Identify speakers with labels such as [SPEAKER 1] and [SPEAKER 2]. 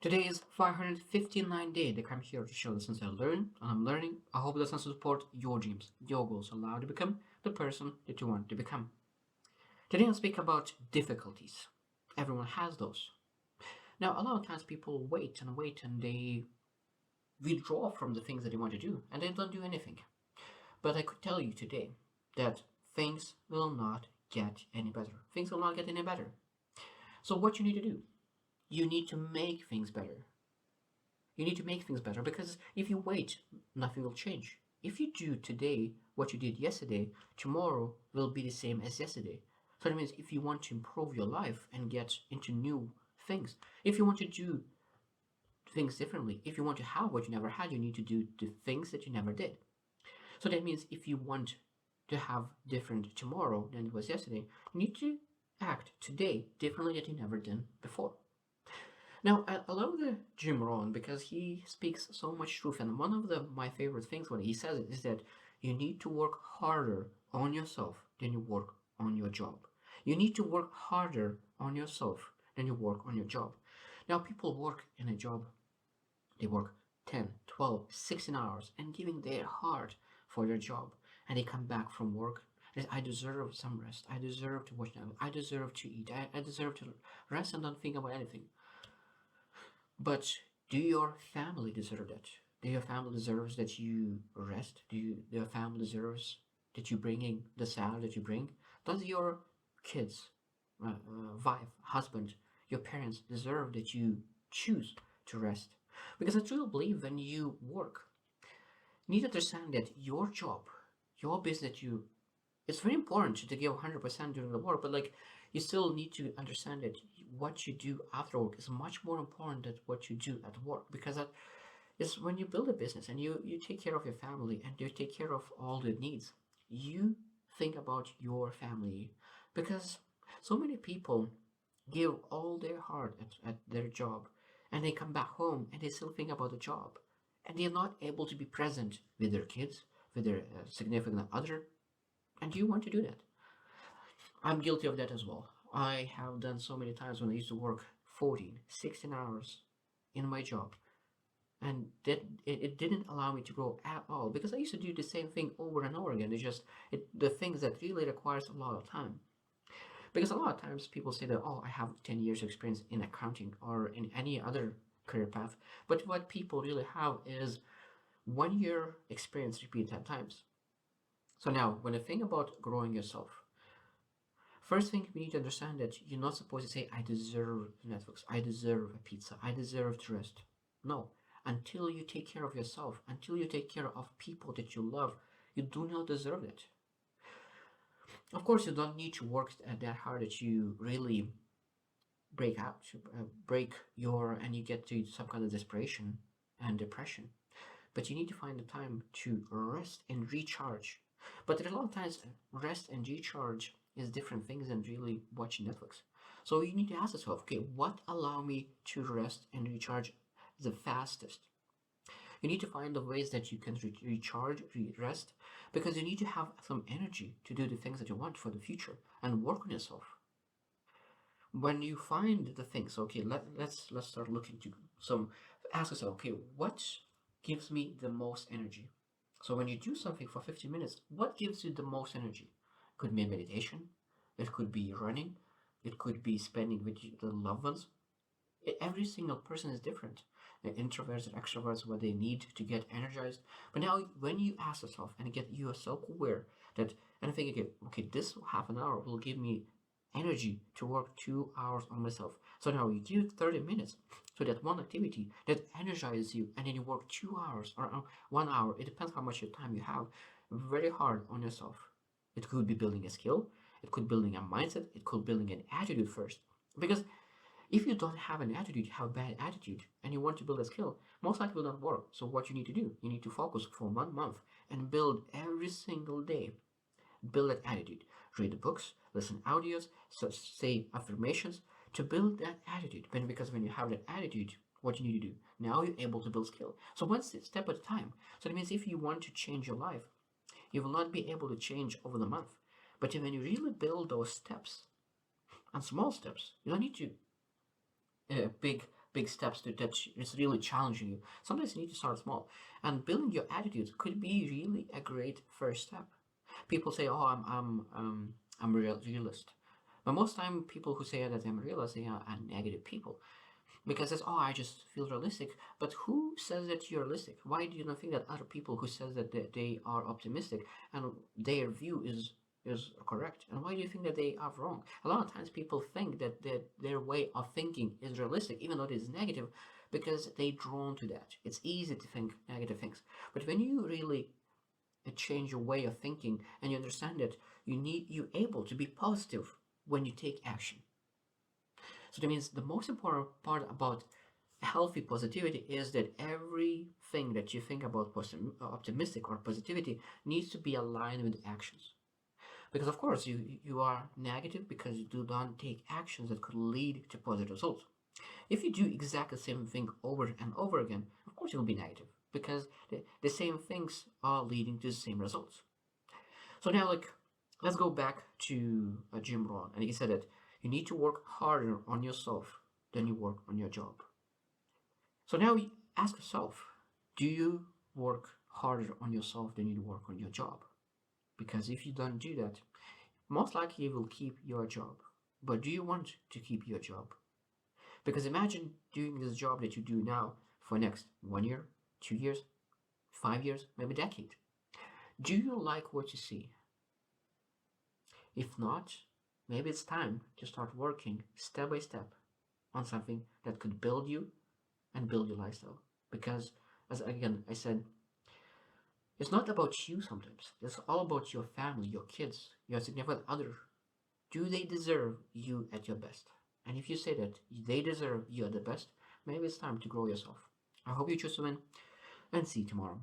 [SPEAKER 1] Today is 559 day that I'm here to show lessons I learn and I'm learning. I hope the lessons support your dreams, your goals, allow you to become the person that you want to become. Today I'll speak about difficulties. Everyone has those. Now, a lot of times people wait and they withdraw from the things that they want to do and they don't do anything. But I could tell you today that things will not get any better. Things will not get any better. So, what you need to do? You need to make things better. You need to make things better because if you wait, nothing will change. If you do today what you did yesterday, tomorrow will be the same as yesterday. So that means if you want to improve your life and get into new things, if you want to do things differently, if you want to have what you never had, you need to do the things that you never did. So that means if you want to have different tomorrow than it was yesterday, you need to act today differently than you never did before. Now, I love the Jim Rohn because he speaks so much truth, and one of my favorite things when he says it is that you need to work harder on yourself than you work on your job. You need to work harder on yourself than you work on your job. Now, people work in a job, they work 10, 12, 16 hours and giving their heart for their job, and they come back from work. I deserve some rest. I deserve to watch Netflix. I deserve to eat. I deserve to rest and not think about anything. But do your family deserve that? Do your family deserves that you rest? Do your family deserves that you bring in the salary that you bring? Does your kids, wife, husband, your parents deserve that you choose to rest? Because I truly believe when you work, you need to understand that your job, your business, you it's very important to give 100% during the work, but like you still need to understand that what you do after work is much more important than what you do at work, because that is when you build a business and you take care of your family and you take care of all the needs, you think about your family, because so many people give all their heart at their job and they come back home and they still think about the job and they're not able to be present with their kids, with their significant other. And do you want to do that? I'm guilty of that as well. I have done so many times when I used to work 14, 16 hours in my job. And it didn't allow me to grow at all because I used to do the same thing over and over again. It's just the things that really requires a lot of time. Because a lot of times people say that, oh, I have 10 years experience in accounting or in any other career path. But what people really have is 1 year experience repeated 10 times. So now, when I think about growing yourself, first thing we need to understand that you're not supposed to say, I deserve Netflix, I deserve a pizza, I deserve to rest. No. Until you take care of yourself, until you take care of people that you love, you do not deserve it. Of course, you don't need to work that hard that you really break out, break and you get to some kind of desperation and depression. But you need to find the time to rest and recharge. But there are a lot of times rest and recharge is different things than really watching Netflix. So you need to ask yourself, okay, what allow me to rest and recharge the fastest? You need to find the ways that you can recharge, rest, because you need to have some energy to do the things that you want for the future and work on yourself. When you find the things, okay, let's start looking to some. Ask yourself, okay, what gives me the most energy? So when you do something for 15 minutes, what gives you the most energy? It could be meditation, it could be running, it could be spending with the loved ones. Every single person is different. Introverts and extroverts, what they need to get energized. But now, when you ask yourself and get yourself aware that, and think, okay, this half an hour will give me energy to work 2 hours on myself. So now you give 30 minutes to that one activity that energizes you, and then you work 2 hours or 1 hour. It depends how much your time you have. Very hard on yourself. It could be building a skill. It could building a mindset. It could building an attitude first. Because if you don't have an attitude, you have a bad attitude, and you want to build a skill, most likely will not work. So what you need to do, you need to focus for 1 month and build every single day. Build that attitude. Read the books, listen audios, say affirmations to build that attitude. Because when you have that attitude, what you need to do, now you're able to build skill. So one step at a time. So that means if you want to change your life, You will not be able to change over the month. But when you really build those steps and small steps, you don't need to big steps that is really challenging you. Sometimes you need to start small, and building your attitude could be really a great first step. People say, "Oh, I'm a realist," but most time people who say that I'm a realist, they are negative people because it's, "Oh, I just feel realistic." But who says that you're realistic? Why do you not think that other people who says that they are optimistic and their view is correct? And why do you think that they are wrong? A lot of times people think that their way of thinking is realistic, even though it is negative, because they drawn to that. It's easy to think negative things. But when you really change your way of thinking and you understand that you able to be positive when you take action. So that means the most important part about healthy positivity is that everything that you think about optimistic or positivity needs to be aligned with actions. Because of course you are negative because you do not take actions that could lead to positive results. If you do exactly the same thing over and over again, of course you will be negative because the same things are leading to the same results. So now, let's go back to Jim Rohn, and he said that you need to work harder on yourself than you work on your job. So now ask yourself, do you work harder on yourself than you work on your job? Because if you don't do that, most likely you will keep your job. But do you want to keep your job? Because imagine doing this job that you do now for next 1 year, 2 years, 5 years, maybe a decade. Do you like what you see? If not, maybe it's time to start working step by step on something that could build you and build your lifestyle. Because, as again I said, it's not about you sometimes. It's all about your family, your kids, your significant other. Do they deserve you at your best? And if you say that they deserve you at the best, maybe it's time to grow yourself. I hope you choose to win and see you tomorrow.